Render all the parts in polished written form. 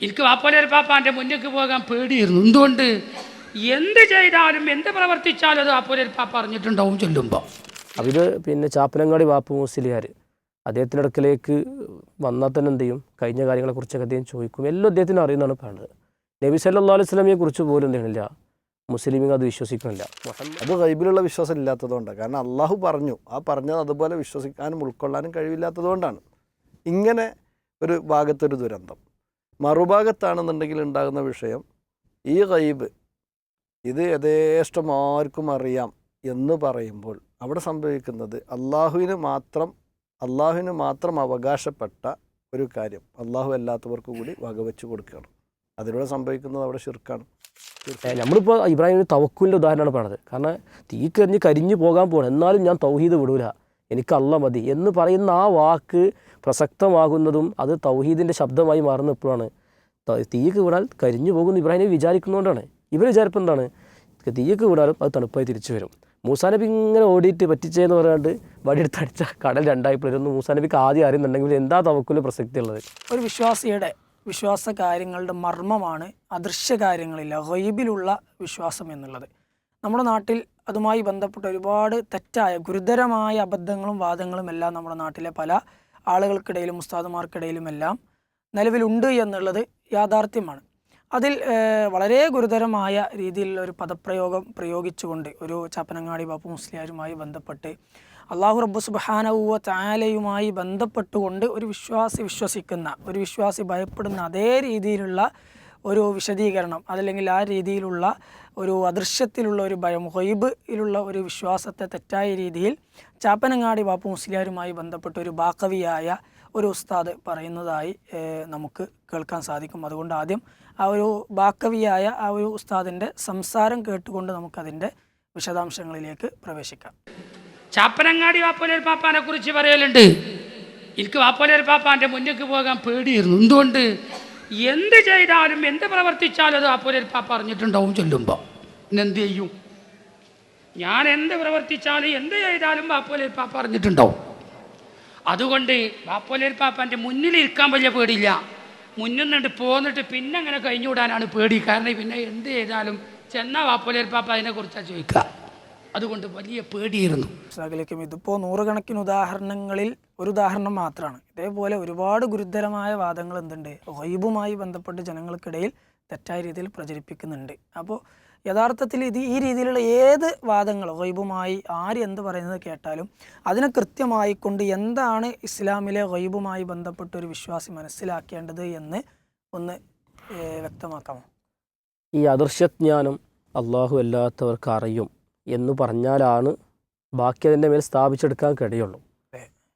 എനിക്ക് വാപ്പോലൊരു പാപ്പാൻ്റെ മുന്നിലേക്ക് പോകാൻ പേടിയായിരുന്നു. എന്തുകൊണ്ട്? എന്ത് ചെയ്താലും എന്ത് പ്രവർത്തിച്ചാലും അത് വാപ്പോലൊരു പാപ്പ അറിഞ്ഞിട്ടുണ്ടാവും ചൊല്ലുമ്പോൾ. ഇത് പിന്നെ ചാപ്പനങ്ങാടി വാപ്പു മുസ്ലിയാർ അദ്ദേഹത്തിൻ്റെ അടുക്കലേക്ക് വന്നാൽ തന്നെ എന്ത് ചെയ്യും, കഴിഞ്ഞ കാര്യങ്ങളെക്കുറിച്ചൊക്കെ അദ്ദേഹം ചോദിക്കും. എല്ലാം അദ്ദേഹത്തിന് അറിയുന്നതാണ് പറയുന്നത്. നബി സല്ലല്ലാഹു അലൈഹി വസല്ലമയെ കുറിച്ച് പോലും എന്തെയ്യണില്ല, മുസ്ലിമിങ്ങൾ അത് വിശ്വസിക്കണില്ല. അത് ഗൈബിലുള്ള വിശ്വാസം ഇല്ലാത്തതുകൊണ്ടാണ്. കാരണം അള്ളാഹു പറഞ്ഞു, ആ പറഞ്ഞത് അതുപോലെ വിശ്വസിക്കാനും ഉൾക്കൊള്ളാനും കഴിവില്ലാത്തതുകൊണ്ടാണ് ഇങ്ങനെ ഒരു ഭാഗത്തൊരു ദുരന്തം. മറുഭാഗത്താണെന്നുണ്ടെങ്കിൽ ഉണ്ടാകുന്ന വിഷയം ഈ ഗൈബ് ഇത് യഥേഷ്ടം ആർക്കും അറിയാം എന്ന് പറയുമ്പോൾ അവിടെ സംഭവിക്കുന്നത് അള്ളാഹുവിന് മാത്രം അവകാശപ്പെട്ട ഒരു കാര്യം അള്ളാഹു അല്ലാത്തവർക്ക് കൂടി വകവെച്ച് കൊടുക്കുകയാണ്. അതിലൂടെ സംഭവിക്കുന്നത് അവിടെ ശിർക്കാണ്. നമ്മളിപ്പോൾ ഇബ്രാഹിമിന് തവക്കുലിൻ്റെ ഉദാഹരണമാണ് പറയുന്നത്. കാരണം തീ കരിഞ്ഞ് പോകാൻ പോകണം, എന്നാലും ഞാൻ തൗഹീദ് വിടൂല, എനിക്ക് അള്ളാഹ് മതി എന്ന് പറയുന്ന ആ വാക്ക് പ്രസക്തമാകുന്നതും അത് തൗഹീദിൻ്റെ ശബ്ദമായി മാറുന്ന എപ്പോഴാണ്? തീക്ക് വിടാൽ കരിഞ്ഞു പോകുന്ന ഇബ്രാഹിം വിചാരിക്കുന്നതുകൊണ്ടാണ്. ഇവർ വിചാരിപ്പം എന്താണ്? തീക്ക് വിടാലും അത് തണുപ്പായി തിരിച്ചു വരും. മൂസാ നബി ഇങ്ങനെ ഓടിയിട്ട് പറ്റിച്ചേന്ന് പറയാണ്ട് വടിയെടുത്ത് അടിച്ച കടൽ രണ്ടായി പിളരുന്നു. മൂസാ നബിക്ക് ആദ്യം അറിയുന്നുണ്ടെങ്കിൽ എന്താ തവക്കുല് പ്രസക്തി ഉള്ളത്? ഒരു വിശ്വാസിയുടെ വിശ്വാസ കാര്യങ്ങളുടെ മർമ്മമാണ് അദൃശ്യ കാര്യങ്ങളില്ല ഗൈബിലുള്ള വിശ്വാസം എന്നുള്ളത്. നമ്മുടെ നാട്ടിൽ അതുമായി ബന്ധപ്പെട്ട ഒരുപാട് തെറ്റായ ഗുരുതരമായ അബദ്ധങ്ങളും വാദങ്ങളും എല്ലാം നമ്മുടെ നാട്ടിലെ പല ആളുകൾക്കിടയിലും ഉസ്താദുമാർക്കിടയിലുമെല്ലാം നിലവിലുണ്ട് എന്നുള്ളത് യാഥാർത്ഥ്യമാണ്. അതിൽ വളരെ ഗുരുതരമായ രീതിയിലുള്ള ഒരു പദപ്രയോഗം പ്രയോഗിച്ചുകൊണ്ട് ഒരു ചാപ്പനങ്ങാടി ബാപ്പു മുസ്ലിയാരുമായി ബന്ധപ്പെട്ട് അള്ളാഹു റബ്ബു സുബ്ഹാനഹു വ തആലയുമായി ബന്ധപ്പെട്ടുകൊണ്ട് ഒരു വിശ്വാസി ഭയപ്പെടുന്ന അതേ രീതിയിലുള്ള ഒരു വിശദീകരണം, അതല്ലെങ്കിൽ ആ രീതിയിലുള്ള ഒരു അദൃശ്യത്തിലുള്ള ഒരു ഭയം, ഗൈബിലുള്ള ഒരു വിശ്വാസത്തെ തെറ്റായ രീതിയിൽ ചാപ്പനങ്ങാടി ബാപ്പു മുസ്ലിയാരുമായി ബന്ധപ്പെട്ട ഒരു ബാക്കവിയായ ഒരു ഉസ്താദ് പറയുന്നതായി നമുക്ക് കേൾക്കാൻ സാധിക്കും. അതുകൊണ്ട് ആദ്യം ആ ഒരു ബാക്കവിയായ ആ ഒരു ഉസ്താദിൻ്റെ സംസാരം കേട്ടുകൊണ്ട് നമുക്കതിൻ്റെ വിശദാംശങ്ങളിലേക്ക് പ്രവേശിക്കാം. ചാപ്പനങ്ങാടി വാപ്പോലൊരു പാപ്പാനെ കുറിച്ച് പറയലുണ്ട്. എനിക്ക് വാപ്പോലൊരു പാപ്പാൻ്റെ മുന്നിലേക്ക് പോകാൻ പേടിയായിരുന്നു. എന്തുകൊണ്ട്? എന്ത് ചെയ്താലും എന്ത് പ്രവർത്തിച്ചാലും അത് വാപ്പോലൊരു പാപ്പ അറിഞ്ഞിട്ടുണ്ടാവും ചൊല്ലുമ്പോൾ. എന്ത് ചെയ്യും? ഞാൻ എന്ത് പ്രവർത്തിച്ചാലും എന്ത് ചെയ്താലും വാപ്പോലൊരു പാപ്പ അറിഞ്ഞിട്ടുണ്ടാവും. അതുകൊണ്ട് വാപ്പോലൊരു പാപ്പാൻ്റെ മുന്നിൽ ഇരിക്കാൻ വലിയ പേടിയില്ല. മുന്നിൽ നിന്നിട്ട് പോന്നിട്ട് പിന്നെ അങ്ങനെ കഴിഞ്ഞുവിടാനാണ് പേടി. കാരണം പിന്നെ എന്ത് ചെയ്താലും ചെന്നാൽ വാപ്പോലൊരു പാപ്പ അതിനെക്കുറിച്ചാണ് ചോദിക്കുക. അതുകൊണ്ട് വലിയ പേടിയായിരുന്നു. ഇതിപ്പോൾ നൂറുകണക്കിന് ഉദാഹരണങ്ങളിൽ ഒരു ഉദാഹരണം മാത്രമാണ്. ഇതേപോലെ ഒരുപാട് ഗുരുതരമായ വാദങ്ങൾ എന്തുണ്ട്, ഗൈബുമായി ബന്ധപ്പെട്ട് ജനങ്ങൾക്കിടയിൽ തെറ്റായ രീതിയിൽ പ്രചരിപ്പിക്കുന്നുണ്ട്. അപ്പോൾ യഥാർത്ഥത്തിൽ ഈ രീതിയിലുള്ള ഏത് വാദങ്ങൾ ഗൈബുമായി ആര് എന്ത് പറയുന്നത് കേട്ടാലും അതിനെ കൃത്യമായിക്കൊണ്ട് എന്താണ് ഇസ്ലാമിലെ ഗൈബുമായി ബന്ധപ്പെട്ട ഒരു വിശ്വാസി മനസ്സിലാക്കേണ്ടത് എന്ന് ഒന്ന് വ്യക്തമാക്കാമോ? ഈ അദൃശ്യജ്ഞാനം അള്ളാഹു അല്ലാത്തവർക്ക് അറിയും എന്ന് പറഞ്ഞാലാണ് ബാക്കി അതിൻ്റെ മേൽ സ്ഥാപിച്ചെടുക്കാൻ കഴിയുള്ളൂ.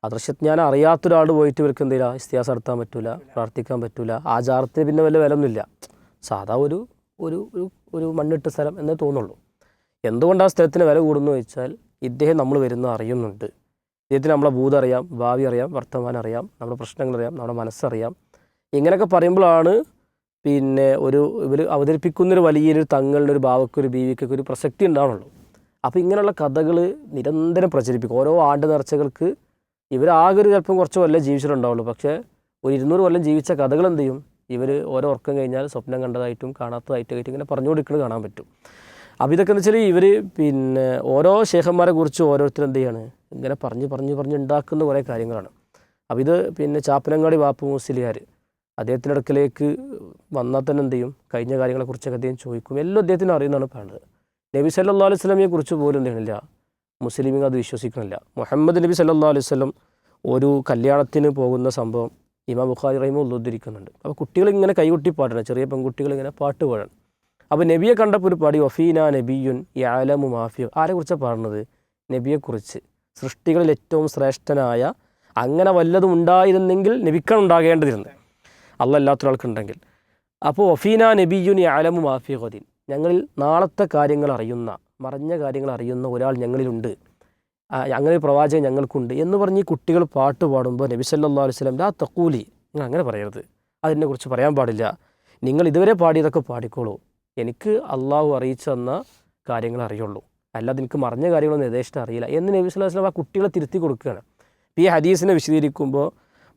അദൃശ്യജ്ഞാനം അറിയാത്തൊരാൾ പോയിട്ട് ഇവർക്ക് എന്തില്ല, ഇസ്തിഹാസം നടത്താൻ പറ്റൂല, പ്രാർത്ഥിക്കാൻ പറ്റൂല, ആചാരത്തിന് പിന്നെ വല്ല വിലയൊന്നുമില്ല. സാധാ ഒരു ഒരു ഒരു മണ്ണിട്ട സ്ഥലം എന്നേ തോന്നുള്ളൂ. എന്തുകൊണ്ട് ആ സ്ഥലത്തിന് വില കൂടുന്നു വെച്ചാൽ ഇദ്ദേഹം നമ്മൾ വരുന്നത് അറിയുന്നുണ്ട്. ഇദ്ദേഹത്തിന് നമ്മളെ ഭൂതം അറിയാം, ഭാവി അറിയാം, വർത്തമാനം അറിയാം, നമ്മുടെ പ്രശ്നങ്ങളറിയാം, നമ്മുടെ മനസ്സറിയാം. ഇങ്ങനെയൊക്കെ പറയുമ്പോഴാണ് പിന്നെ ഇവർ അവതരിപ്പിക്കുന്നൊരു വലിയൊരു തങ്ങളുടെ ഒരു ഭാവക്കൊരു ബീവിക്കൊക്കെ ഒരു പ്രസക്തി ഉണ്ടാവുള്ളൂ. അപ്പോൾ ഇങ്ങനെയുള്ള കഥകൾ നിരന്തരം പ്രചരിപ്പിക്കും. ഓരോ ആണ്ട് നേർച്ചകൾക്ക് ഇവരാകെ ഒരു ചിലപ്പം കുറച്ച് കൊല്ലം ജീവിച്ചിട്ടുണ്ടാവുള്ളൂ. പക്ഷേ ഒരു 200 കൊല്ലം ജീവിച്ച കഥകൾ എന്ത് ചെയ്യും, ഇവർ ഓരോ ഉറക്കം കഴിഞ്ഞാൽ സ്വപ്നം കണ്ടതായിട്ടും കാണാത്തതായിട്ടും ഇങ്ങനെ പറഞ്ഞു കൊടുക്കുന്നത് കാണാൻ പറ്റും. അപ്പോൾ ഇതൊക്കെ എന്ന് വെച്ചാൽ ഇവർ പിന്നെ ഓരോ ശേഖന്മാരെ കുറിച്ച് ഓരോരുത്തരും എന്ത് ചെയ്യാണ്, ഇങ്ങനെ പറഞ്ഞ് ഉണ്ടാക്കുന്ന കുറേ കാര്യങ്ങളാണ്. അപ്പോൾ ഇത് പിന്നെ ചാപ്പനങ്ങാടി വാപ്പു മുസ്ലിയാർ അദ്ദേഹത്തിൻ്റെ അടുക്കലേക്ക് വന്നാൽ തന്നെ എന്ത് ചെയ്യും, കഴിഞ്ഞ കാര്യങ്ങളെക്കുറിച്ചൊക്കെ അദ്ദേഹം ചോദിക്കും. എല്ലാം അദ്ദേഹത്തിന് അറിയുന്നതാണ് പറയുന്നത്. നബി സല്ലല്ലാഹു അലൈഹി വസല്ലമയെ കുറിച്ച് പോലും എന്തെയ്യണില്ല, മുസ്ലിമിങ്ങൾ അത് വിശ്വസിക്കണില്ല. മുഹമ്മദ് നബി സല്ലല്ലാഹു അലൈഹി വസല്ലം ഒരു കല്യാണത്തിന് പോകുന്ന സംഭവം ഇമാം ബുഖാരി റഹിമഹുല്ലാഹ് ഉദ്ധരിക്കുന്നുണ്ട്. അപ്പോൾ കുട്ടികൾ ഇങ്ങനെ കൈകൊട്ടി പാടണം, ചെറിയ പെൺകുട്ടികൾ ഇങ്ങനെ പാട്ട് പാടണം. അപ്പോൾ നബിയെ കണ്ടപ്പോൾ ഒരു പാടി വഫീന നബിയുൻ യഅലമു മാഫിയ. ആരെക്കുറിച്ചാണ് പാടുന്നത്? നബിയെക്കുറിച്ച്. സൃഷ്ടികളിൽ ഏറ്റവും ശ്രേഷ്ഠനായ, അങ്ങനെ വല്ലതും ഉണ്ടായിരുന്നെങ്കിൽ നബിക്കാണ് ഉണ്ടാകേണ്ടതിരുന്നത്, അള്ളാഹ് അല്ലാത്തൊരാൾക്കുണ്ടെങ്കിൽ. അപ്പോൾ വഫീന നബിയുൻ യഅലമു മാഫിയ ഖദീൻ, ഞങ്ങളിൽ നാളത്തെ കാര്യങ്ങൾ അറിയുന്ന, മറഞ്ഞ കാര്യങ്ങൾ അറിയുന്ന ഒരാൾ ഞങ്ങളിലുണ്ട്, അങ്ങനെ പ്രവാചകൻ ഞങ്ങൾക്കുണ്ട് എന്ന് പറഞ്ഞ് ഈ കുട്ടികൾ പാട്ട് പാടുമ്പോൾ നബി സല്ലല്ലാഹു അലൈഹി വസല്ലം ലാ തഖൂലി, നിങ്ങൾ അങ്ങനെ പറയരുത്, അതിനെക്കുറിച്ച് പറയാൻ പാടില്ല, നിങ്ങൾ ഇതുവരെ പാടിയതൊക്കെ പാടിക്കോളൂ, എനിക്ക് അള്ളാഹു അറിയിച്ചു തന്ന കാര്യങ്ങൾ അറിയുള്ളൂ, അല്ലാതെ എനിക്ക് മറഞ്ഞ കാര്യങ്ങളൊന്നും യഥേഷ്ടം അറിയില്ല എന്ന് നബി സല്ലല്ലാഹു അലൈഹി വസല്ലം ആ കുട്ടികളെ തിരുത്തി കൊടുക്കുകയാണ്. ഈ ഹദീസിനെ വിശദീകരിക്കുമ്പോൾ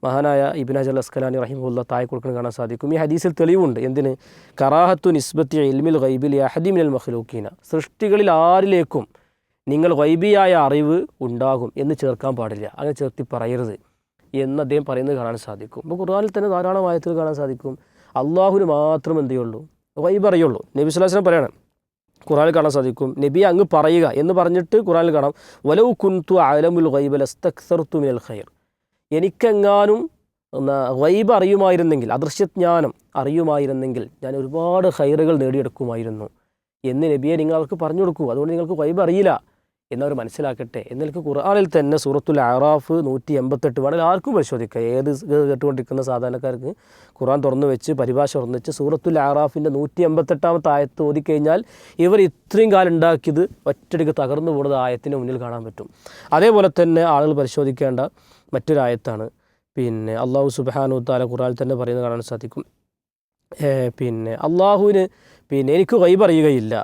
മഹാനായ ഇബ്നു ഹജർ അസ്കലാനി റഹിമഹുല്ലാ താഴെ കൊടുക്കുന്നത് കാണാൻ സാധിക്കും. ഈ ഹദീസിൽ തെളിവുണ്ട്. എന്തിന്? കറാഹത്തു നിസ്ബത്തി ഇൽമിൽ ഗൈബിൽ അഹദി മിനൽ മഖ്ലൂഖീന, സൃഷ്ടികളിൽ ആരിലേക്കും നിങ്ങൾ ഗൈബിയായ അറിവ് ഉണ്ടാകും എന്ന് ചേർക്കാൻ പാടില്ല, അങ്ങനെ ചേർത്തി പറയരുത് എന്ന് അദ്ദേഹം പറയുന്നത് കാണാൻ സാധിക്കും. അപ്പോൾ ഖുർആനിൽ തന്നെ ധാരാളം ആയത്തുകൾ കാണാൻ സാധിക്കും. അള്ളാഹുവിന് മാത്രം എന്ത് ചെയ്യുള്ളൂ? ഗൈബ് അറിയുള്ളൂ. നബി സ്വല്ലല്ലാഹു അലൈഹി വസല്ലം പറയണം, ഖുർആനിൽ കാണാൻ സാധിക്കും. നബി അങ്ങ് പറയുക എന്ന് പറഞ്ഞിട്ട് ഖുർആനിൽ കാണാം, വലൗ കുൻതു അലമുൽ ഗൈബ ലസ്തക്സർതു മിനൽ ഖൈർ, എനിക്കെങ്ങാനും ഗൈബ് അറിയുമായിരുന്നെങ്കിൽ, അദൃശ്യജ്ഞാനം അറിയുമായിരുന്നെങ്കിൽ ഞാൻ ഒരുപാട് ഖൈറുകൾ നേടിയെടുക്കുമായിരുന്നു എന്ന് നബിയെ നിങ്ങൾ അവർക്ക് പറഞ്ഞു കൊടുക്കൂ. അതുകൊണ്ട് നിങ്ങൾക്ക് ഗൈബ് അറിയില്ല എന്നവർ മനസ്സിലാക്കട്ടെ. എന്നൊക്കെ ഖുർആനിൽ തന്നെ സൂറത്തുൽ അറാഫ് 188 വേണമെങ്കിൽ ആർക്കും പരിശോധിക്കാം. ഏത് കേട്ടുകൊണ്ടിരിക്കുന്ന സാധാരണക്കാർക്ക് ഖുർആൻ തുറന്നു വെച്ച് പരിഭാഷ തുറന്നു വെച്ച് സൂറത്തുൽ അറാഫിൻ്റെ 188 ആയത്ത് ഓതിക്കഴിഞ്ഞാൽ ഇവർ ഇത്രയും കാലം ഉണ്ടാക്കിയത് ഒറ്റടിക്ക് തകർന്നു പോകുന്നത് ആയത്തിന് മുന്നിൽ കാണാൻ പറ്റും. അതേപോലെ തന്നെ ആളുകൾ പരിശോധിക്കേണ്ട മറ്റൊരായത്താണ് അള്ളാഹു സുബ്ഹാനഹു തആല ഖുർആനിൽ തന്നെ പറയുന്നത് കാണാൻ സാധിക്കും. അള്ളാഹുവിന് എനിക്ക് ഗൈബ് അറിയുകയില്ല,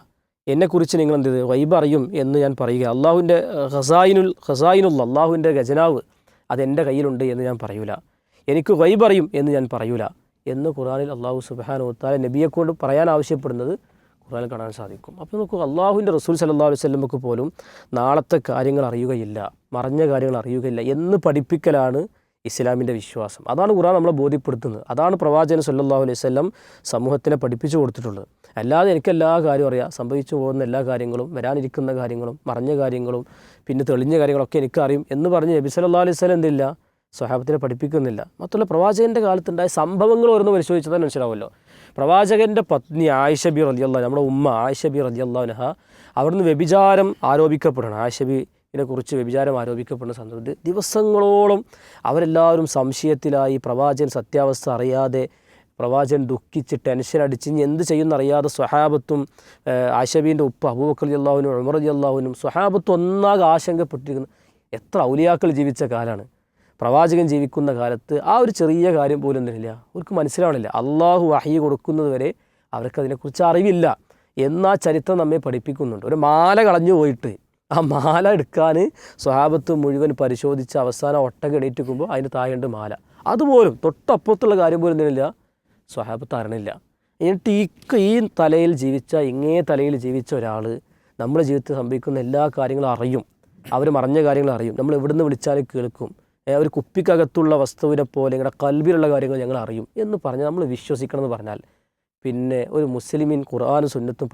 എന്നെക്കുറിച്ച് നിങ്ങൾ എന്ത് ചെയ്ത് ഗൈബ് അറിയും എന്ന് ഞാൻ പറയുക, അള്ളാഹുവിൻ്റെ ഖസായിനുള്ള അള്ളാഹുവിൻ്റെ ഖജനാവ് അതെൻ്റെ കയ്യിലുണ്ട് എന്ന് ഞാൻ പറയൂല, എനിക്ക് ഗൈബ് അറിയും എന്ന് ഞാൻ പറയൂല എന്ന് ഖുർആനിൽ അള്ളാഹു സുബ്ഹാനഹു തആല നബിയെക്കൊണ്ട് പറയാൻ ആവശ്യപ്പെടുന്നത് ഖുർആനിൽ കാണാൻ സാധിക്കും. അപ്പോൾ നമുക്ക് അള്ളാഹുവിൻ്റെ റസൂൽ സല്ലല്ലാഹു അലൈഹി വസല്ലമക്ക് പോലും നാളത്തെ കാര്യങ്ങൾ അറിയുകയില്ല, മറഞ്ഞ കാര്യങ്ങൾ അറിയുകയില്ല എന്ന് പഠിപ്പിക്കലാണ് ഇസ്ലാമിൻ്റെ വിശ്വാസം. അതാണ് ഖുർആൻ നമ്മളെ ബോധ്യപ്പെടുത്തുന്നത്. അതാണ് പ്രവാചകൻ സല്ലല്ലാഹു അലൈഹി വസല്ലം സമൂഹത്തിനെ പഠിപ്പിച്ചു കൊടുത്തിട്ടുള്ളത്. അല്ലാതെ എനിക്കെല്ലാ കാര്യവും അറിയാം, സംഭവിച്ചു പോകുന്ന എല്ലാ കാര്യങ്ങളും, വരാനിരിക്കുന്ന കാര്യങ്ങളും, മറഞ്ഞ കാര്യങ്ങളും, പിന്നെ തെളിഞ്ഞ കാര്യങ്ങളൊക്കെ എനിക്കറിയും എന്ന് പറഞ്ഞ് നബി സല്ലല്ലാഹു അലൈഹി വസല്ലം എന്തില്ല, സ്വഹാബത്തിനെ പഠിപ്പിക്കുന്നില്ല. മാത്രമല്ല പ്രവാചകൻ്റെ കാലത്തുണ്ടായ സംഭവങ്ങൾ ഓരോന്ന് പരിശോധിച്ചാൽ മനസ്സിലാവുമല്ലോ. പ്രവാചകൻ്റെ പത്നി ആയിഷ ബി റളിയല്ലാഹു, നമ്മുടെ ഉമ്മ ആയിഷ ബി റളിയല്ലാഹു അൻഹ, അവിടുന്ന് വ്യഭിചാരം ആരോപിക്കപ്പെടണം. ആയിഷ ബിയെക്കുറിച്ച് വ്യഭിചാരം ആരോപിക്കപ്പെടുന്ന സന്ദർഭത്തിൽ ദിവസങ്ങളോളം അവരെല്ലാവരും സംശയത്തിലായി. പ്രവാചകൻ സത്യാവസ്ഥ അറിയാതെ, പ്രവാചകൻ ദുഃഖിച്ച് ടെൻഷൻ അടിച്ച് ഇനി എന്ത് ചെയ്യുന്നറിയാതെ സ്വഹാബത്തും ആയിഷബീൻ്റെ ഉപ്പ അബൂബക്കർ റളിയല്ലാഹുവിനും ഉമർ റളിയല്ലാഹുവിനും സ്വഹാബത്തും ഒന്നാകെ ആശങ്കപ്പെട്ടിരിക്കുന്നു. എത്ര ഔലിയാക്കൾ ജീവിച്ച കാലമാണ്. പ്രവാചകൻ ജീവിക്കുന്ന കാലത്ത് ആ ഒരു ചെറിയ കാര്യം പോലും എന്തിനില്ല, അവർക്ക് മനസ്സിലാവണില്ല. അള്ളാഹു വഹി കൊടുക്കുന്നത് വരെ അവർക്ക് അതിനെക്കുറിച്ച് അറിവില്ല എന്നാ ചരിത്രം നമ്മെ പഠിപ്പിക്കുന്നുണ്ട്. ഒരു മാല കളഞ്ഞു പോയിട്ട് ആ മാല എടുക്കാൻ സ്വഹാബത്ത് മുഴുവൻ പരിശോധിച്ച് അവസാനം ഒട്ടകം എണീറ്റിക്കുമ്പോൾ അതിൻ്റെ താഴെയുണ്ട് മാല. അതുപോലും തൊട്ടപ്പുറത്തുള്ള കാര്യം പോലും എന്തിനില്ല, സ്വഹാബത്ത് അറിയണില്ല. എന്നിട്ട് ഈ തലയിൽ ജീവിച്ച, ഇങ്ങേ തലയിൽ ജീവിച്ച ഒരാൾ നമ്മുടെ ജീവിതത്തിൽ സംഭവിക്കുന്ന എല്ലാ കാര്യങ്ങളും അറിയും, അവർ മറഞ്ഞ കാര്യങ്ങൾ അറിയും, നമ്മൾ എവിടുന്ന് വിളിച്ചാലും കേൾക്കും, ഒരു കുപ്പിക്കകത്തുള്ള വസ്തുവിനെ പോലെ നിങ്ങളുടെ കൽബിലുള്ള കാര്യങ്ങൾ ഞങ്ങൾ അറിയും എന്ന് പറഞ്ഞാൽ നമ്മൾ വിശ്വസിക്കണം എന്ന് പറഞ്ഞാൽ പിന്നെ ഒരു മുസ്ലിമീൻ ഖുർആനും സുന്നത്തും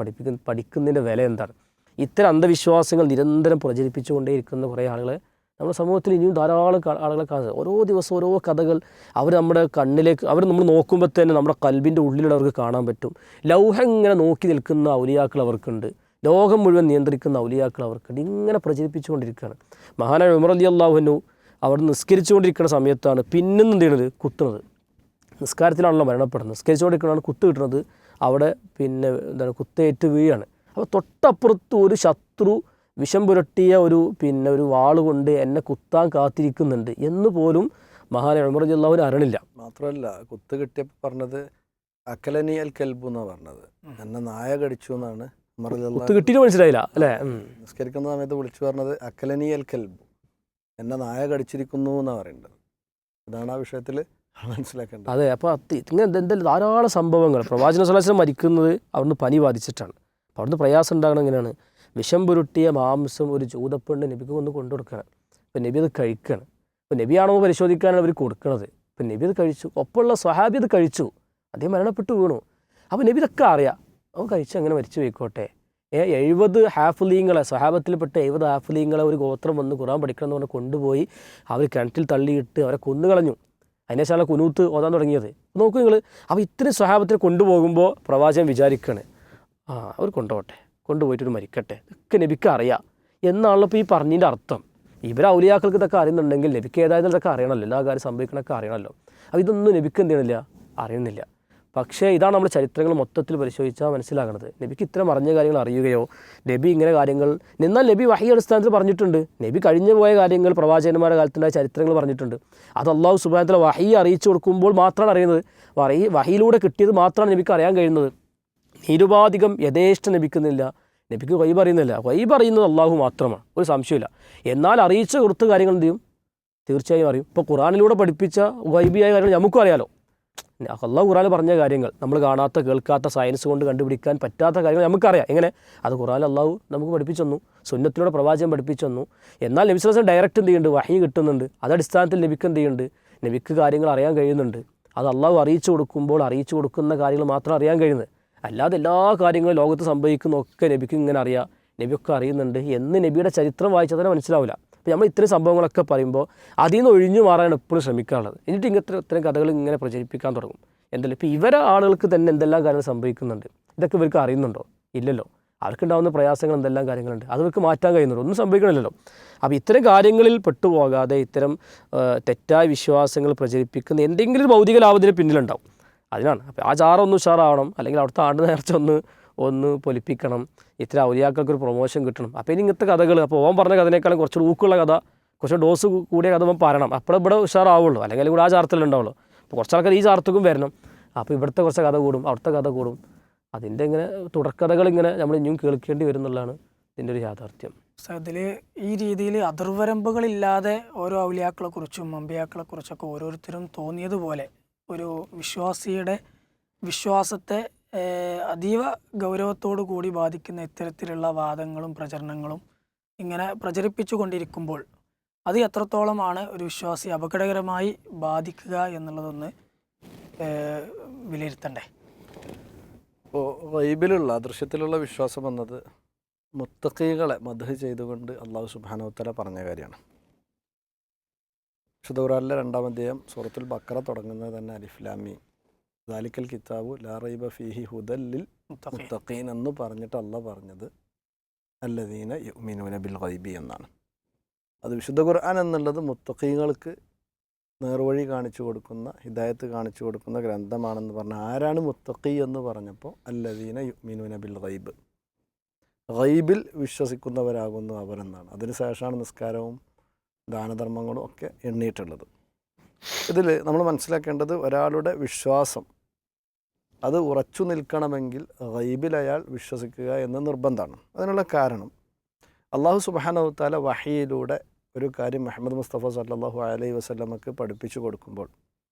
പഠിക്കുന്നതിൻ്റെ വില എന്താണ്? ഇത്തരം അന്ധവിശ്വാസങ്ങൾ നിരന്തരം പ്രചരിപ്പിച്ചുകൊണ്ടേയിരിക്കുന്ന കുറേ ആളുകളെ നമ്മുടെ സമൂഹത്തിൽ ഇനിയും ധാരാളം ആളുകളെ കാണുന്നത്. ഓരോ ദിവസം ഓരോ കഥകൾ അവർ നമ്മുടെ കണ്ണിലേക്ക്, അവർ നമ്മൾ നോക്കുമ്പോൾ തന്നെ നമ്മുടെ കൽബിൻ്റെ ഉള്ളിലൂടെ അവർക്ക് കാണാൻ പറ്റും. ലൗഹം ഇങ്ങനെ നോക്കി നിൽക്കുന്ന ഔലിയാക്കൾ അവർക്കുണ്ട്, ലോകം മുഴുവൻ നിയന്ത്രിക്കുന്ന ഔലിയാക്കൾ അവർക്കുണ്ട്. ഇങ്ങനെ പ്രചരിപ്പിച്ചുകൊണ്ടിരിക്കുകയാണ്. മഹാനായ ഉമർ റളിയല്ലാഹു അൻഹു അവിടെ നിസ്കരിച്ചുകൊണ്ടിരിക്കുന്ന സമയത്താണ് പിന്നെന്ന് എന്ത് ചെയ്യണത്, കുത്തുന്നത്. നിസ്കാരത്തിലാണല്ലോ മരണപ്പെടുന്നത്, നിസ്കരിച്ചുകൊണ്ടിരിക്കുന്നതാണ് കുത്ത് കിട്ടുന്നത്. അവിടെ എന്താണ് കുത്തേറ്റ് വീഴാണ്. അപ്പോൾ തൊട്ടപ്പുറത്ത് ഒരു ശത്രു വിഷം പുരട്ടിയ ഒരു വാളുകൊണ്ട് എന്നെ കുത്താൻ കാത്തിരിക്കുന്നുണ്ട് എന്ന് പോലും മഹാനായ ഉമർ റളിയല്ലാഹു അൻഹു അറിയണില്ല. മാത്രമല്ല കുത്ത് കിട്ടിയപ്പോൾ പറഞ്ഞത് അക്കലനി അൽ കൽബു എന്നാണ് പറഞ്ഞത്, എന്നെ നായ കടിച്ചു എന്നാണ് ഉമർ റളിയല്ലാഹു കുത്ത് കിട്ടിയിട്ട് മനസ്സിലായില്ല അല്ലേ? നിസ്കരിക്കുന്ന സമയത്ത് വിളിച്ചു പറഞ്ഞത് അക്കലനി അൽ കൽബു, എന്നെ നായ കടിച്ചിരിക്കുന്നു എന്നാണ് പറയേണ്ടത്. അതാണ് ആ വിഷയത്തിൽ മനസ്സിലാക്കേണ്ടത്. അതെ. അപ്പോൾ ഇങ്ങനെ എന്തെങ്കിലും ധാരാളം സംഭവങ്ങൾ. പ്രവാചകൻ സ്വല്ലല്ലാഹു അലൈഹി വസല്ലം മരിക്കുന്നത് അവിടുന്ന് പനി ബാധിച്ചിട്ടാണ്. അപ്പോൾ അവിടുന്ന് പ്രയാസം ഉണ്ടാകണം. എങ്ങനെയാണ്? വിഷം പുരുട്ടിയ മാംസം ഒരു ജൂതപ്പെണ്ണ് നബിക്ക് വന്ന് കൊണ്ടുകൊടുക്കുകയാണ്. അപ്പോൾ നബി അത് കഴിക്കുകയാണ്. അപ്പോൾ നബിയാണോ പരിശോധിക്കാനാണ് അവർ കൊടുക്കുന്നത്. അപ്പോൾ നബി അത് കഴിച്ചു, ഒപ്പമുള്ള സ്വഹാബി അത് കഴിച്ചു, അദ്ദേഹം മരണപ്പെട്ടു വീണു. അപ്പോൾ നബി ഇതൊക്കെ അറിയാം, അവൻ കഴിച്ച് അങ്ങനെ മരിച്ചു പോയിക്കോട്ടെ. 70 ഹാഫിലീങ്ങളെ, സ്വഹാബത്തിൽപ്പെട്ട 70 ഹാഫിലീങ്ങളെ ഒരു ഗോത്രം വന്ന് ഖുർആൻ പഠിക്കണം എന്ന് പറഞ്ഞ് കൊണ്ടുപോയി അവർ കിണറ്റിൽ തള്ളിയിട്ട് അവരെ കൊന്നുകളഞ്ഞു. അതിനേശാണ് കുനൂത്ത് ഓതാൻ തുടങ്ങിയത്. നോക്കൂ നിങ്ങൾ. അപ്പോൾ ഇത്രയും സ്വഹാബത്തിനെ കൊണ്ടുപോകുമ്പോൾ പ്രവാചകൻ വിചാരിക്കുകയാണ്, അവർ കൊണ്ടുപോട്ടെ, കൊണ്ടുപോയിട്ടൊരു മരിക്കട്ടെ, ഇതൊക്കെ നബിക്ക് അറിയാം എന്നാണല്ലോ ഇപ്പോൾ ഈ പറഞ്ഞതിൻ്റെ അർത്ഥം. ഇവർ ഔലിയാക്കൾക്ക് ഇതൊക്കെ അറിയുന്നുണ്ടെങ്കിൽ നബിക്ക് ഏതായാലും ഇതൊക്കെ അറിയണമല്ലോ, എല്ലാ കാര്യം സംഭവിക്കണമൊക്കെ അറിയണമല്ലോ. അപ്പോൾ ഇതൊന്നും നബിക്ക് എന്ത് ചെയ്യണില്ല, അറിയുന്നില്ല. പക്ഷേ ഇതാണ് നമ്മൾ ചരിത്രങ്ങൾ മൊത്തത്തിൽ പരിശോധിച്ചാൽ മനസ്സിലാകുന്നത്. നബിക്ക് ഇത്ര മറിഞ്ഞ കാര്യങ്ങൾ അറിയുകയോ, നബി ഇങ്ങനെ കാര്യങ്ങൾ, എന്നാൽ നബി വഹി അടിസ്ഥാനത്തിൽ പറഞ്ഞിട്ടുണ്ട്. നബി കഴിഞ്ഞു പോയ കാര്യങ്ങൾ പ്രവാചകന്മാരുടെ കാലത്തുണ്ടായ ചരിത്രങ്ങൾ പറഞ്ഞിട്ടുണ്ട്. അത് അള്ളാഹു സുബ്ഹാനഹു വ തആല വഹി അറിയിച്ചു കൊടുക്കുമ്പോൾ മാത്രമാണ് അറിയുന്നത്. വഹിയിലൂടെ കിട്ടിയത് മാത്രമാണ് നബിക്ക് അറിയാൻ കഴിയുന്നത്. നിരുപാധികം യഥേഷ്ടം ലഭിക്കുന്നില്ല, നബിക്ക് ഗൈബ് അറിയുന്നില്ല. ഗൈബ് അറിയുന്നത് അള്ളാഹു മാത്രമാണ്, ഒരു സംശയമില്ല. എന്നാൽ അറിയിച്ചു കൊടുത്ത കാര്യങ്ങൾ എന്ത് ചെയ്യും, തീർച്ചയായും അറിയും. ഇപ്പോൾ ഖുറാനിലൂടെ പഠിപ്പിച്ച ഗൈബിയായ കാര്യങ്ങൾ നമുക്കും അറിയാലോ. അള്ളാഹു ഖുറാനിൽ പറഞ്ഞ കാര്യങ്ങൾ നമ്മൾ കാണാത്ത കേൾക്കാത്ത സയൻസ് കൊണ്ട് കണ്ടുപിടിക്കാൻ പറ്റാത്ത കാര്യങ്ങൾ നമുക്കറിയാം. എങ്ങനെ? അത് ഖുറാനിൽ അള്ളാഹു നമുക്ക് പഠിപ്പിച്ചു തന്നു, സുന്നത്തിലൂടെ പ്രവാചകൻ പഠിപ്പിച്ചു തന്നു. എന്നാൽ നബി സ്വല്ലല്ലാഹു അലൈഹി വസല്ലം ഡയറക്റ്റ് എന്ത് ചെയ്യുന്നുണ്ട്? വഹി കിട്ടുന്നുണ്ട്. അതടിസ്ഥാനത്തിൽ നബിക്ക് എന്ത് ചെയ്യുന്നുണ്ട്? നബിക്ക് കാര്യങ്ങൾ അറിയാൻ കഴിയുന്നുണ്ട്. അത് അള്ളാഹു അറിയിച്ചു കൊടുക്കുമ്പോൾ അറിയിച്ചു കൊടുക്കുന്ന കാര്യങ്ങൾ മാത്രം അറിയാൻ കഴിയുന്നത്. അല്ലാതെ എല്ലാ കാര്യങ്ങളും ലോകത്ത് സംഭവിക്കുന്നതൊക്കെ നബിക്ക് ഇങ്ങനെ അറിയാം, നബിയൊക്കെ അറിയുന്നുണ്ട് എന്ന് നബിയുടെ ചരിത്രം വായിച്ചാൽ തന്നെ മനസ്സിലാവില്ല. അപ്പോൾ നമ്മൾ ഇത്തരം സംഭവങ്ങളൊക്കെ പറയുമ്പോൾ അതിൽ നിന്ന് ഒഴിഞ്ഞു മാറാനാണ് എപ്പോഴും ശ്രമിക്കാറുള്ളത്. എന്നിട്ട് ഇത്തരം കഥകൾ ഇങ്ങനെ പ്രചരിപ്പിക്കാൻ തുടങ്ങും. എന്തായാലും ഇപ്പോൾ ഇവരെ ആളുകൾക്ക് തന്നെ എന്തെല്ലാം കാര്യങ്ങൾ സംഭവിക്കുന്നുണ്ട്, ഇതൊക്കെ ഇവർക്ക് അറിയുന്നുണ്ടോ? ഇല്ലല്ലോ. അവർക്കുണ്ടാകുന്ന പ്രയാസങ്ങൾ എന്തെല്ലാം കാര്യങ്ങളുണ്ട്, അത് ഇവർക്ക് മാറ്റാൻ കഴിയുന്നുണ്ടോ? ഒന്നും സംഭവിക്കണില്ലല്ലോ. അപ്പോൾ ഇത്തരം കാര്യങ്ങളിൽ പെട്ടുപോകാതെ ഇത്തരം തെറ്റായ വിശ്വാസങ്ങൾ പ്രചരിപ്പിക്കുന്ന എന്തെങ്കിലും ഒരു ഭൗതിക ലാഭത്തിന് പിന്നിലുണ്ടാവും. അതിനാണ്. അപ്പോൾ ആ ജാറൊന്ന് ഉഷാറാവണം, അല്ലെങ്കിൽ അവിടുത്തെ ആണ്ട് നേർച്ച ഒന്ന് പൊലിപ്പിക്കണം, ഇത്തരം ഔലിയാക്കൾക്ക് ഒരു പ്രൊമോഷൻ കിട്ടണം. അപ്പോൾ ഇനി ഇങ്ങനത്തെ കഥകൾ, അപ്പോൾ ഓൻ പറഞ്ഞ കഥനേക്കാളും കുറച്ച് ഊക്കുള്ള കഥ, കുറച്ച് ഡോസ് കൂടിയ കഥ ഓൻ പറയണം. അപ്പോൾ ഇവിടെ ഉഷാറാവുള്ളൂ, അല്ലെങ്കിൽ കൂടെ ആ ചാർത്തിലുണ്ടാവുള്ളൂ. അപ്പോൾ കുറച്ച് ആൾക്കാർ ഈ ചാർത്തക്കും വരണം. അപ്പോൾ ഇവിടുത്തെ കുറച്ച് കഥ കൂടും, അവിടുത്തെ കഥ കൂടും. അതിൻ്റെ ഇങ്ങനെ തുടർക്കഥകൾ ഇങ്ങനെ നമ്മൾ ഇനിയും കേൾക്കേണ്ടി വരും എന്നുള്ളതാണ് ഇതിൻ്റെ ഒരു യാഥാർത്ഥ്യം. അതിൽ ഈ രീതിയിൽ അതിർവരമ്പുകളില്ലാതെ ഓരോ ഔലിയാക്കളെക്കുറിച്ചും അമ്പിയാക്കളെക്കുറിച്ചൊക്കെ ഓരോരുത്തരും തോന്നിയതുപോലെ ഒരു വിശ്വാസിയുടെ വിശ്വാസത്തെ അതീവ ഗൗരവത്തോടു കൂടി ബാധിക്കുന്ന ഇത്തരത്തിലുള്ള വാദങ്ങളും പ്രചരണങ്ങളും ഇങ്ങനെ പ്രചരിപ്പിച്ചു കൊണ്ടിരിക്കുമ്പോൾ അത് എത്രത്തോളമാണ് ഒരു വിശ്വാസി അപകടകരമായി ബാധിക്കുക എന്നുള്ളതൊന്ന് വിലയിരുത്തണ്ടേ? ഇപ്പോൾ ഗൈബിലുള്ള ദൃശ്യത്തിലുള്ള വിശ്വാസം എന്നത് മുത്തഖീകളെ മദ്ഹ് ചെയ്തുകൊണ്ട് അള്ളാഹു സുബ്ഹാനഹു വ തആല പറഞ്ഞ കാര്യമാണ്. വിശുദ്ധ ഖുർആനിലെ 2-ാം അധ്യായം സൂറത്തുൽ ബഖറ തുടങ്ങുന്നത് തന്നെ അലിഫ് ലാം മീം ദാലിക്കൽ കിതാബു ലാ റൈബ ഫീഹി ഹുദൽ ലിൽ മുത്തഖീൻ എന്ന് പറഞ്ഞിട്ട് അള്ളാഹ് പറഞ്ഞത് അല്ലദീന യുഅ്മിനൂന ബിൽ ഗൈബി എന്നാണ്. അത് വിശുദ്ധ ഖുർആൻ എന്നുള്ളത് മുത്തഖീങ്ങൾക്ക് നേർവഴി കാണിച്ചു കൊടുക്കുന്ന, ഹിദായത്ത് കാണിച്ചു കൊടുക്കുന്ന ഗ്രന്ഥമാണെന്ന് പറഞ്ഞാൽ ആരാണ് മുത്തഖി എന്ന് പറഞ്ഞപ്പോൾ അല്ലദീന യുഅ്മിനൂന ബിൽ ഗൈബ്, ഗൈബിൽ വിശ്വസിക്കുന്നവരാകുന്നു അവരെന്നാണ്. അതിന് ശേഷമാണ് നിസ്കാരവും ദാനധർമ്മങ്ങളും ഒക്കെ എണ്ണിയിട്ടുള്ളത്. ഇതിൽ നമ്മൾ മനസ്സിലാക്കേണ്ടത് ഒരാളുടെ വിശ്വാസം അത് ഉറച്ചു നിൽക്കണമെങ്കിൽ ഗൈബിൽ അയാൾ വിശ്വസിക്കുക എന്ന് നിർബന്ധമാണ്. അതിനുള്ള കാരണം അള്ളാഹു സുബ്ഹാനഹു വ തആല വഹിയിലൂടെ ഒരു കാര്യം മുഹമ്മദ് മുസ്തഫ സല്ലല്ലാഹു അലൈഹി വസല്ലമക്ക് പഠിപ്പിച്ചു കൊടുക്കുമ്പോൾ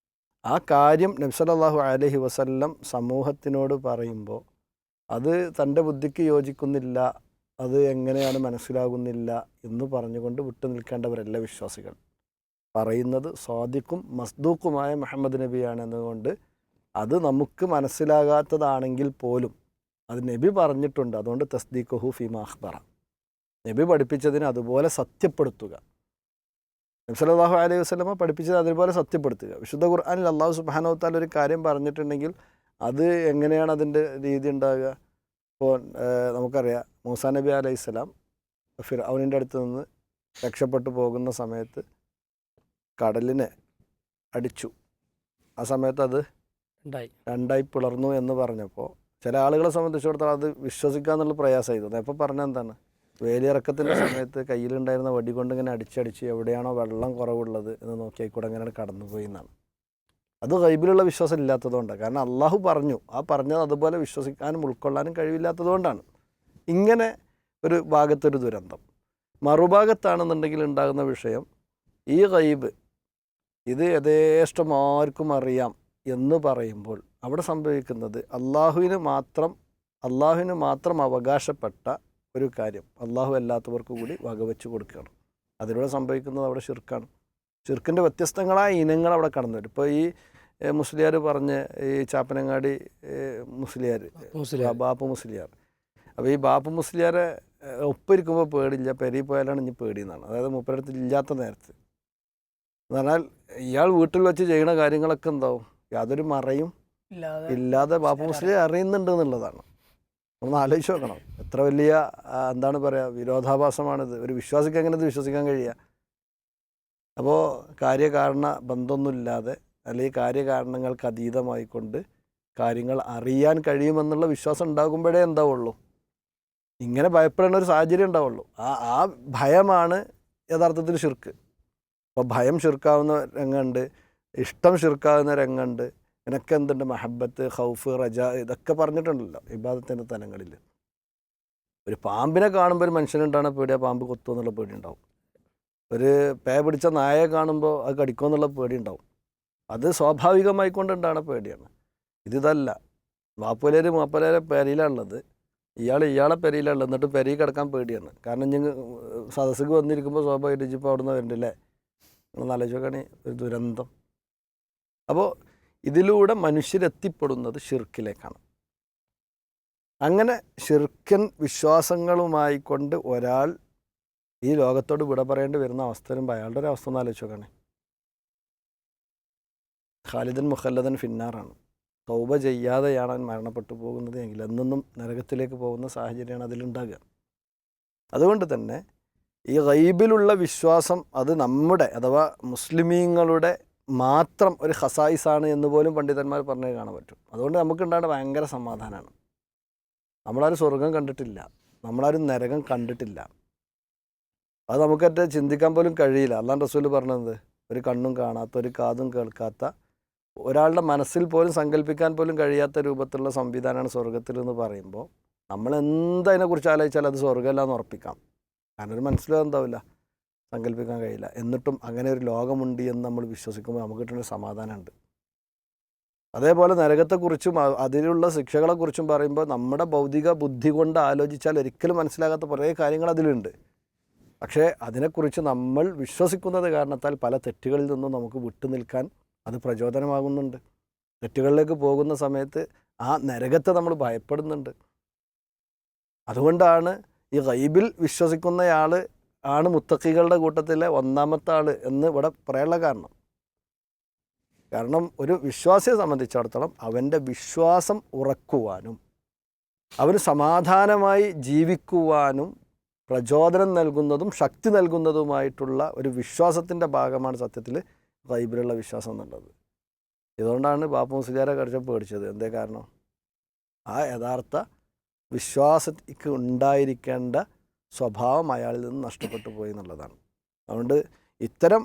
ആ കാര്യം നബി സല്ലല്ലാഹു അലൈഹി വസല്ലം സമൂഹത്തിനോട് പറയുമ്പോൾ അത് തൻ്റെ ബുദ്ധിക്ക് യോജിക്കുന്നില്ല, അത് എങ്ങനെയാണ് മനസ്സിലാകുന്നില്ല എന്ന് പറഞ്ഞുകൊണ്ട് വിട്ടു നിൽക്കേണ്ടവരല്ല വിശ്വാസികൾ. പറയുന്നത് സ്വാദിഖും മസ്ദൂഖുമായ മുഹമ്മദ് നബിയാണെന്നുകൊണ്ട് അത് നമുക്ക് മനസ്സിലാകാത്തതാണെങ്കിൽ പോലും അത് നബി പറഞ്ഞിട്ടുണ്ട്, അതുകൊണ്ട് തസ്ദീഖുഹു ഫീമാ അഖ്ബറ, നബി പഠിപ്പിച്ചതിന് അതുപോലെ സത്യപ്പെടുത്തുക. നബി സല്ലല്ലാഹു അലൈഹി വസല്ലമ പഠിപ്പിച്ചത് അതുപോലെ സത്യപ്പെടുത്തുക. വിശുദ്ധ ഖുർആനിൽ അല്ലാഹു സുബ്ഹാനഹു വ തആല ഒരു കാര്യം പറഞ്ഞിട്ടുണ്ടെങ്കിൽ അത് എങ്ങനെയാണ് അതിൻ്റെ രീതി ഉണ്ടാകുക? ഇപ്പോൾ നമുക്കറിയാം മൂസാ നബി അലൈഹിസ്സലാം ഫിർഔനിൻ്റെ അടുത്ത് നിന്ന് രക്ഷപ്പെട്ടു പോകുന്ന സമയത്ത് കടലിനെ അടിച്ചു. ആ സമയത്ത് അത് രണ്ടായി പിളർന്നു എന്ന് പറഞ്ഞപ്പോൾ ചില ആളുകളെ സംബന്ധിച്ചിടത്തോളം അത് വിശ്വസിക്കുക എന്നുള്ള പ്രയാസമായിരുന്നു. അപ്പോൾ പറഞ്ഞ എന്താണ്? വേലിയിറക്കത്തിൻ്റെ സമയത്ത് കയ്യിലുണ്ടായിരുന്ന വടി കൊണ്ട് ഇങ്ങനെ അടിച്ചടിച്ച് എവിടെയാണോ വെള്ളം കുറവുള്ളത് എന്ന് നോക്കിയാൽ കൂടെ അങ്ങനെ കടന്നുപോയി എന്നാണ്. അത് ഗൈബിലുള്ള വിശ്വാസം ഇല്ലാത്തതുകൊണ്ടാണ്. കാരണം അള്ളാഹു പറഞ്ഞു, ആ പറഞ്ഞത് അതുപോലെ വിശ്വസിക്കാനും ഉൾക്കൊള്ളാനും കഴിവില്ലാത്തതുകൊണ്ടാണ് ഇങ്ങനെ ഒരു ഭാഗത്തൊരു ദുരന്തം. മറുഭാഗത്താണെന്നുണ്ടെങ്കിൽ ഉണ്ടാകുന്ന വിഷയം ഈ ഗൈബ് ഇത് യഥേഷ്ടം ആർക്കും അറിയാം എന്ന് പറയുമ്പോൾ അവിടെ സംഭവിക്കുന്നത് അള്ളാഹുവിന് മാത്രം അവകാശപ്പെട്ട ഒരു കാര്യം അള്ളാഹു അല്ലാത്തവർക്ക് കൂടി വകവെച്ച് കൊടുക്കുകയാണ്. അതിലൂടെ സംഭവിക്കുന്നത് അവിടെ ഷിർക്കാണ്. ഷിർക്കിൻ്റെ വ്യത്യസ്തങ്ങളായ ഇനങ്ങൾ അവിടെ കടന്നു വരും. ഇപ്പോൾ ഈ മുസ്ലിയാർ പറഞ്ഞ് ഈ ചാപ്പനങ്ങാടി മുസ്ലിയാർ ബാപ്പു മുസ്ലിയാർ, അപ്പോൾ ഈ ബാപ്പു മുസ്ലിയാരെ ഒപ്പിരിക്കുമ്പോൾ പേടില്ല, പെരി പോയാലാണ് ഇനി പേടിയെന്നാണ്. അതായത് മൂപ്പരടുത്ത് ഇല്ലാത്ത നേരത്ത് എന്ന് പറഞ്ഞാൽ ഇയാൾ വീട്ടിൽ വെച്ച് ചെയ്യുന്ന കാര്യങ്ങളൊക്കെ എന്താവും, യാതൊരു മറയും ഇല്ലാതെ ബാപ്പു മുസ്ലിം അറിയുന്നുണ്ട് എന്നുള്ളതാണ്. ഒന്ന് ആലോചിച്ച് നോക്കണം, എത്ര വലിയ എന്താണ് പറയുക വിരോധാഭാസമാണിത്. ഒരു വിശ്വാസിക്ക് എങ്ങനെ ഇത് വിശ്വസിക്കാൻ കഴിയുക? അപ്പോൾ കാര്യകാരണ ബന്ധമൊന്നുമില്ലാതെ അല്ലെങ്കിൽ കാര്യകാരണങ്ങൾക്ക് അതീതമായിക്കൊണ്ട് കാര്യങ്ങൾ അറിയാൻ കഴിയുമെന്നുള്ള വിശ്വാസം ഉണ്ടാകുമ്പോഴേ എന്താവുള്ളൂ, ഇങ്ങനെ ഭയപ്പെടേണ്ട ഒരു സാഹചര്യം ഉണ്ടാവുള്ളൂ. ആ ഭയമാണ് യഥാർത്ഥത്തിൽ ഷിർക്ക്. അപ്പോൾ ഭയം ഷിർക്കാവുന്ന രംഗമുണ്ട്, ഇഷ്ടം ഷിർക്കാവുന്ന രംഗമുണ്ട്. ഇതിനൊക്കെ എന്തുണ്ട്? മഹബത്ത്, ഖൗഫ്, റജ, ഇതൊക്കെ പറഞ്ഞിട്ടുണ്ടല്ലോ ഇബാദത്തിൻ്റെ തലങ്ങളിൽ. ഒരു പാമ്പിനെ കാണുമ്പോൾ ഒരു മനുഷ്യനുണ്ടാകുന്ന പേടി ആ പാമ്പ് കൊത്തുമെന്നുള്ള പേടി ഉണ്ടാവും. ഒരു പേ പിടിച്ച നായയെ കാണുമ്പോൾ അത് കടിക്കുമെന്നുള്ള പേടി ഉണ്ടാവും. അത് സ്വാഭാവികമായിക്കൊണ്ടുണ്ടാകുന്ന പേടിയാണ്. ഇതല്ല, മാപ്പലേരെ പെരയിലാണുള്ളത്, ഇയാളെ പെരയിലാണുള്ളത്, എന്നിട്ട് പെരയിൽ കിടക്കാൻ പേടിയാണ്. കാരണം ഞങ്ങൾ സദസ്സിക്ക് വന്നിരിക്കുമ്പോൾ സ്വാഭാവികമായിട്ട് ഇപ്പോൾ അവിടെ നിന്ന് വരണ്ടല്ലേ, നിങ്ങൾ ആലോചിക്കുകയാണെങ്കിൽ ഒരു ദുരന്തം. അപ്പോൾ ഇതിലൂടെ മനുഷ്യരെത്തിപ്പെടുന്നത് ഷിർക്കിലേക്കാണ്. അങ്ങനെ ഷിർക്കൻ വിശ്വാസങ്ങളുമായി കൊണ്ട് ഒരാൾ ഈ ലോകത്തോട് വിട പറയേണ്ടി വരുന്ന അവസ്ഥ വരുമ്പോൾ അയാളുടെ ഒരു അവസ്ഥ ഒന്ന് ആലോചിച്ച് നോക്കണേ. ഖാലിദൻ മുഖല്ലദൻ ഫിന്നാറാണ്. തൗബ ചെയ്യാതെയാണ് അവൻ മരണപ്പെട്ടു പോകുന്നത് എങ്കിൽ എന്നെന്നും നരകത്തിലേക്ക് പോകുന്ന സാഹചര്യമാണ് അതിലുണ്ടാകുക. അതുകൊണ്ട് തന്നെ ഈ ഗൈബിലുള്ള വിശ്വാസം അത് നമ്മുടെ അഥവാ മുസ്ലിമീങ്ങളുടെ മാത്രം ഒരു ഖസായിസാണ് എന്ന് പോലും പണ്ഡിതന്മാർ പറഞ്ഞേ കാണാൻ പറ്റും. അതുകൊണ്ട് നമുക്കുണ്ടാകുന്ന ഭയങ്കര സമാധാനമാണ്. നമ്മളാരും സ്വർഗം കണ്ടിട്ടില്ല, നമ്മളാരും നരകം കണ്ടിട്ടില്ല. അത് നമുക്കറ്റ ചിന്തിക്കാൻ പോലും കഴിയില്ല. അല്ലാഹു റസൂൽ പറഞ്ഞത് ഒരു കണ്ണും കാണാത്ത, ഒരു കാതും കേൾക്കാത്ത, ഒരാളുടെ മനസ്സിൽ പോലും സങ്കല്പിക്കാൻ പോലും കഴിയാത്ത രൂപത്തിലുള്ള സംവിധാനമാണ് സ്വർഗത്തിൽ എന്ന് പറയുമ്പോൾ നമ്മൾ എന്തതിനെക്കുറിച്ച് ആലോചിച്ചാൽ അത് സ്വർഗ്ഗമല്ല എന്ന് ഉറപ്പിക്കാം. കാരണം ഒരു മനസ്സിലും എന്താവില്ല, സങ്കല്പിക്കാൻ കഴിയില്ല. എന്നിട്ടും അങ്ങനെ ഒരു ലോകമുണ്ട് എന്ന് നമ്മൾ വിശ്വസിക്കുമ്പോൾ നമുക്ക് കിട്ടുന്ന സമാധാനമുണ്ട്. അതേപോലെ നരകത്തെക്കുറിച്ചും അതിലുള്ള ശിക്ഷകളെക്കുറിച്ചും പറയുമ്പോൾ നമ്മുടെ ഭൗതിക ബുദ്ധി കൊണ്ട് ആലോചിച്ചാൽ ഒരിക്കലും മനസ്സിലാകാത്ത കുറേ കാര്യങ്ങൾ അതിലുണ്ട്. പക്ഷേ അതിനെക്കുറിച്ച് നമ്മൾ വിശ്വസിക്കുന്നത് കാരണത്താൽ പല തെറ്റുകളിൽ നിന്നും നമുക്ക് വിട്ടുനിൽക്കാൻ അത് പ്രചോദനമാകുന്നുണ്ട്. തെറ്റുകളിലേക്ക് പോകുന്ന സമയത്ത് ആ നരകത്തെ നമ്മൾ ഭയപ്പെടുന്നുണ്ട്. അതുകൊണ്ടാണ് ഈ ഗൈബിൽ വിശ്വസിക്കുന്നയാൾ ആണ് മുത്തഖികളുടെ കൂട്ടത്തിലെ ഒന്നാമത്തെ ആൾ എന്ന് ഇവിടെ പറയാനുള്ള കാരണം ഒരു വിശ്വാസിയെ സംബന്ധിച്ചിടത്തോളം അവൻ്റെ വിശ്വാസം ഉറക്കുവാനും അവന് സമാധാനമായി ജീവിക്കുവാനും പ്രചോദനം നൽകുന്നതും ശക്തി നൽകുന്നതുമായിട്ടുള്ള ഒരു വിശ്വാസത്തിൻ്റെ ഭാഗമാണ് സത്യത്തിൽ ഗൈബിലുള്ള വിശ്വാസം എന്നുള്ളത്. ഇതുകൊണ്ടാണ് ബാപ്പു മുസ്ലിയാരെ കടിച്ച് പേടിച്ചത്. എന്തേ കാരണം? ആ യഥാർത്ഥ വിശ്വാസത്തിക്ക് ഉണ്ടായിരിക്കേണ്ട സ്വഭാവം അയാളിൽ നിന്ന് നഷ്ടപ്പെട്ടു പോയി എന്നുള്ളതാണ്. അതുകൊണ്ട് ഇത്തരം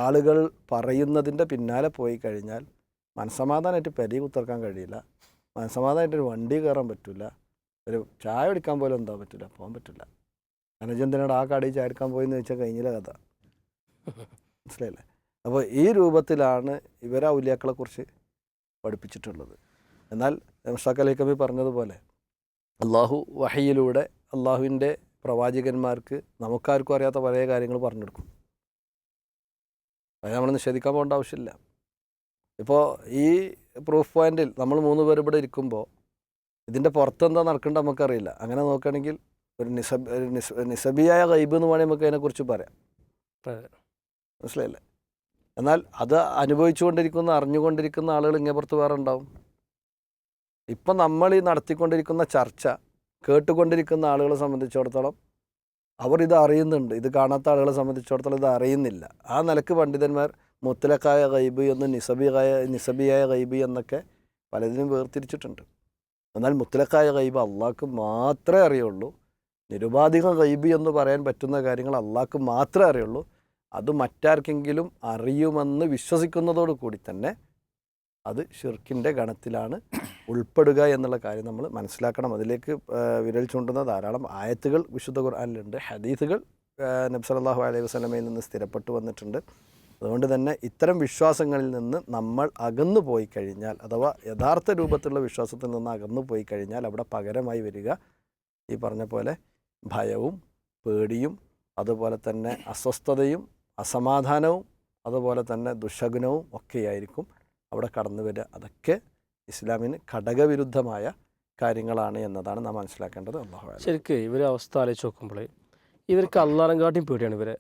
ആളുകൾ പറയുന്നതിൻ്റെ പിന്നാലെ പോയി കഴിഞ്ഞാൽ മനസ്സമാധാനമായിട്ട് പെരി കുത്തിറക്കാൻ കഴിയില്ല, മനസ്സമാധാനമായിട്ടൊരു വണ്ടി കയറാൻ പറ്റില്ല, ഒരു ചായ കുടിക്കാൻ പോലും എന്താ പറ്റില്ല, പോകാൻ പറ്റില്ല. അനുജന്തിനോട് ആ കടയിൽ ചായ എടുക്കാൻ പോയി എന്ന് വെച്ചാൽ കഴിഞ്ഞില്ല കഥ, മനസ്സിലായില്ലേ? അപ്പോൾ ഈ രൂപത്തിലാണ് ഇവരെ ഔലിയാക്കളെക്കുറിച്ച് പഠിപ്പിച്ചിട്ടുള്ളത്. എന്നാൽ മുസ്താഖ് അലി കബി പറഞ്ഞതുപോലെ അള്ളാഹു വഹയിലൂടെ അള്ളാഹുവിൻ്റെ പ്രവാചകന്മാർക്ക് നമുക്കാർക്കും അറിയാത്ത പല കാര്യങ്ങൾ പറഞ്ഞു കൊടുക്കും. അത് നമ്മൾ നിഷേധിക്കാൻ പോകേണ്ട ആവശ്യമില്ല. ഇപ്പോൾ ഈ പ്രൂഫ് പോയിന്റിൽ നമ്മൾ 3 പേർ ഇവിടെ ഇരിക്കുമ്പോൾ ഇതിൻ്റെ പുറത്തെന്താ നടക്കേണ്ടത് നമുക്കറിയില്ല. അങ്ങനെ നോക്കുകയാണെങ്കിൽ ഒരു നിസബിയായ ഗൈബ് എന്ന് വേണമെങ്കിൽ നമുക്ക് അതിനെക്കുറിച്ച് പറയാം, മനസ്സിലായില്ലേ? എന്നാൽ അത് അനുഭവിച്ചുകൊണ്ടിരിക്കുന്ന അറിഞ്ഞുകൊണ്ടിരിക്കുന്ന ആളുകൾ ഇങ്ങേപ്പുറത്ത് വേറെ ഉണ്ടാവും. ഇപ്പം നമ്മൾ ഈ നടത്തിക്കൊണ്ടിരിക്കുന്ന ചർച്ച കേട്ടുകൊണ്ടിരിക്കുന്ന ആളുകളെ സംബന്ധിച്ചിടത്തോളം അവർ ഇത് അറിയുന്നുണ്ട്, ഇത് കാണാത്ത ആളുകളെ സംബന്ധിച്ചിടത്തോളം ഇത് അറിയുന്നില്ല. ആ നിലക്ക് പണ്ഡിതന്മാർ മുത്തലക്കായ ഗൈബ് എന്ന് നിസബിയായ ഗൈബ് എന്നൊക്കെ പലതിനും വേർതിരിച്ചിട്ടുണ്ട്. എന്നാൽ മുത്തലക്കായ ഗൈബ് അള്ളാഹ്ക്ക് മാത്രമേ അറിയുള്ളൂ. നിരുപാധിക ഗൈബ് എന്ന് പറയാൻ പറ്റുന്ന കാര്യങ്ങൾ അള്ളാഹ്ക്ക് മാത്രമേ അറിയുള്ളൂ. അത് മറ്റാർക്കെങ്കിലും അറിയുമെന്ന് വിശ്വസിക്കുന്നതോടു കൂടി തന്നെ അത് ഷിർക്കിൻ്റെ ഗണത്തിലാണ് ഉൾപ്പെടുക എന്നുള്ള കാര്യം നമ്മൾ മനസ്സിലാക്കണം. അതിലേക്ക് വിരൽ ചൂണ്ടുന്ന ധാരാളം ആയത്തുകൾ വിശുദ്ധ ഖുർആനിലുണ്ട്, ഹദീസുകൾ നബി സല്ലല്ലാഹു അലൈഹി വസല്ലമയിൽ നിന്ന് സ്ഥിരപ്പെട്ടു വന്നിട്ടുണ്ട്. അതുകൊണ്ട് തന്നെ ഇത്തരം വിശ്വാസങ്ങളിൽ നിന്ന് നമ്മൾ അകന്നു പോയി കഴിഞ്ഞാൽ, അഥവാ യഥാർത്ഥ രൂപത്തിലുള്ള വിശ്വാസത്തിൽ നിന്ന് അകന്നു പോയി കഴിഞ്ഞാൽ അവിടെ പകരമായി വരിക ഈ പറഞ്ഞ പോലെ ഭയവും പേടിയും അതുപോലെ തന്നെ അസ്വസ്ഥതയും അസമാധാനവും അതുപോലെ തന്നെ ദുശകുനവും ഒക്കെയായിരിക്കും അവിടെ കടന്നു വരിക. അതൊക്കെ ഇസ്ലാമിന് ഘടകവിരുദ്ധമായ കാര്യങ്ങളാണ് എന്നതാണ് നാം മനസ്സിലാക്കേണ്ടത്. അല്ലാഹു ശരിക്കും ഇവരെ അവസ്ഥ ആലോചിച്ച് നോക്കുമ്പോൾ ഇവർക്ക് അള്ളാഹുകാട്ടിയും പേടിയാണ് ഇവരെ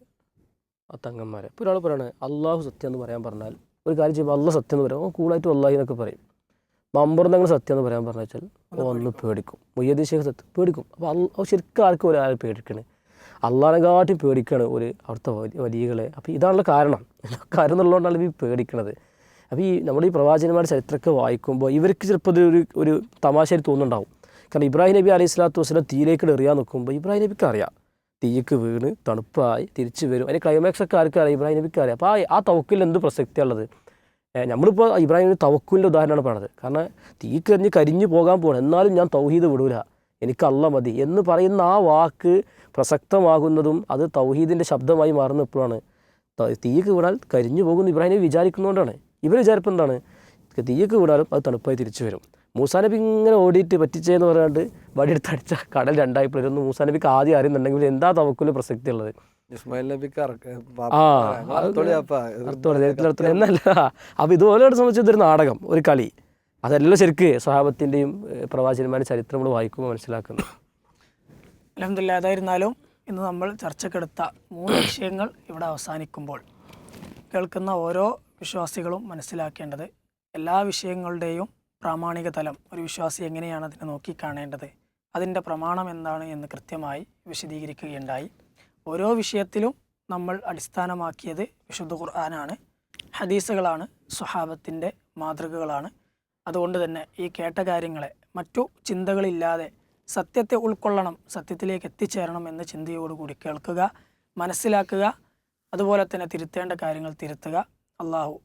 ആ തങ്ങന്മാരെ. ഇപ്പോൾ ഒരാൾ പറയണേ അള്ളാഹു സത്യം എന്ന് പറയാൻ പറഞ്ഞാൽ ഒരു കാര്യം ചെയ്യുമ്പോൾ അള്ളാഹ് സത്യം എന്ന് പറയാം, കൂളായിട്ട് അള്ളാഹി എന്നൊക്കെ പറയും. മമ്പർന്നങ്ങൾ സത്യം എന്ന് പറയാൻ പറഞ്ഞു വെച്ചാൽ ഒന്ന് പേടിക്കും, മുയ്യദീൻ ശേഖ് സത്യം പേടിക്കും. അപ്പോൾ ശരിക്കും ആർക്കും ഒരാൾ പേടിക്കണേ, അള്ളാഹിനെക്കാട്ടിയും പേടിക്കുകയാണ് ഒരു അവിടുത്തെ വലിയകളെ. അപ്പോൾ ഇതാണുള്ള കാരണം എന്നുള്ളതുകൊണ്ടാണ് ഈ പേടിക്കണത്. അപ്പോൾ ഈ നമ്മുടെ ഈ പ്രവാചകന്മാരുടെ ചരിത്രമൊക്കെ വായിക്കുമ്പോൾ ഇവർക്ക് ചിലപ്പോൾ ഒരു തമാശയിൽ തോന്നുന്നുണ്ടാവും. കാരണം ഇബ്രാഹിം നബി അലൈഹി സ്വലാത്തു വസ്സലാം തീയിലേക്ക് എറിയാൻ നിൽക്കുമ്പോൾ ഇബ്രാഹിം നബിക്ക് അറിയാം തീയ്ക്ക് വീണ് തണുപ്പായി തിരിച്ച് വരും. അതിൻ്റെ ക്ലൈമാക്സൊക്കെ ആർക്കും അറിയാം, ഇബ്രാഹിം നബിക്ക് അറിയാം. അപ്പോൾ ആ തവക്കിൽ എന്ത് പ്രസക്തിയുള്ളത്? നമ്മളിപ്പോൾ ഇബ്രാഹിം നബി തവക്കുലിൻ്റെ ഉദാഹരണമാണ് പറയുന്നത്. കാരണം തീക്കെറിഞ്ഞ് കരിഞ്ഞ് പോകാൻ പോകണം, എന്നാലും ഞാൻ തൗഹീദ് വിടൂല എനിക്ക് അല്ല മതി എന്ന് പറയുന്ന ആ വാക്ക് പ്രസക്തമാകുന്നതും അത് തൗഹീദിൻ്റെ ശബ്ദമായി മാറുന്ന എപ്പോഴാണ്? തീയ്ക്ക് വീണാൽ കരിഞ്ഞു പോകുന്നു ഇബ്രാഹിം നബി വിചാരിക്കുന്നതുകൊണ്ടാണ്. ഇവർ വിചാരിപ്പം എന്താണ്? തീയ്ക്ക് വീണാലും അത് തണുപ്പായി തിരിച്ചു വരും. മൂസാ നബി ഇങ്ങനെ ഓടിയിട്ട് പറ്റിച്ചേന്ന് പറയാണ്ട് വടിയെടുത്ത് അടിച്ച കടൽ രണ്ടായി പിളരുന്നു. മൂസാ നബിക്ക് ആദ്യം അറിയുന്നുണ്ടെങ്കിൽ എന്താ തവക്കുല് പ്രസക്തി ഉള്ളത്? ഇസ്മായിൽ നബിക്ക് എന്നല്ല. അപ്പോൾ ഇതുപോലെയോട് സംബന്ധിച്ച് ഇതൊരു നാടകം, ഒരു കളി. അതെല്ലാം ശരിക്ക് സ്വഹാബത്തിൻ്റെയും പ്രവാചകന്മാരുടെ ചരിത്രം നമ്മൾ വായിക്കുമ്പോൾ മനസ്സിലാക്കുന്നു. അൽഹംദുലില്ലാ. ഏതായിരുന്നാലും ഇന്ന് നമ്മൾ ചർച്ചക്കെടുത്ത 3 വിഷയങ്ങൾ ഇവിടെ അവസാനിക്കുമ്പോൾ കേൾക്കുന്ന ഓരോ വിശ്വാസികളും മനസ്സിലാക്കേണ്ടത് എല്ലാ വിഷയങ്ങളുടെയും പ്രാമാണിക തലം ഒരു വിശ്വാസി എങ്ങനെയാണ് അതിനെ നോക്കിക്കാണേണ്ടത്, അതിൻ്റെ പ്രമാണം എന്താണ് എന്ന് കൃത്യമായി വിശദീകരിക്കുകയുണ്ടായി. ഓരോ വിഷയത്തിലും നമ്മൾ അടിസ്ഥാനമാക്കിയത് വിശുദ്ധ ഖുർആനാണ്, ഹദീസുകളാണ്, സ്വഹാബത്തിൻ്റെ മാതൃകകളാണ്. അതുകൊണ്ട് തന്നെ ഈ കേട്ട കാര്യങ്ങളെ മറ്റു ചിന്തകളില്ലാതെ സത്യത്തെ ഉൾക്കൊള്ളണം, സത്യത്തിലേക്ക് എത്തിച്ചേരണം എന്ന ചിന്തയോടുകൂടി കേൾക്കുക, മനസ്സിലാക്കുക, അതുപോലെ തന്നെ തിരുത്തേണ്ട കാര്യങ്ങൾ തിരുത്തുക. അള്ളാഹു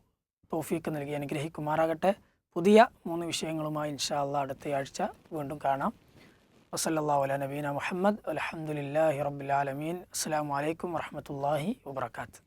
തൗഫീക്ക് നൽകി അനുഗ്രഹിക്കുമാറാകട്ടെ. പുതിയ 3 വിഷയങ്ങളുമായി ഇൻഷാ അല്ലാഹ് അടുത്തയാഴ്ച വീണ്ടും കാണാം. വസല്ലല്ലാഹു അലാ നബീന മുഹമ്മദ്. അൽഹംദുലില്ലാഹി റബ്ബിൽ ആലമീൻ. അസ്സലാമു അലൈക്കും വറഹ്മത്തുള്ളാഹി വബറകാതുഹു.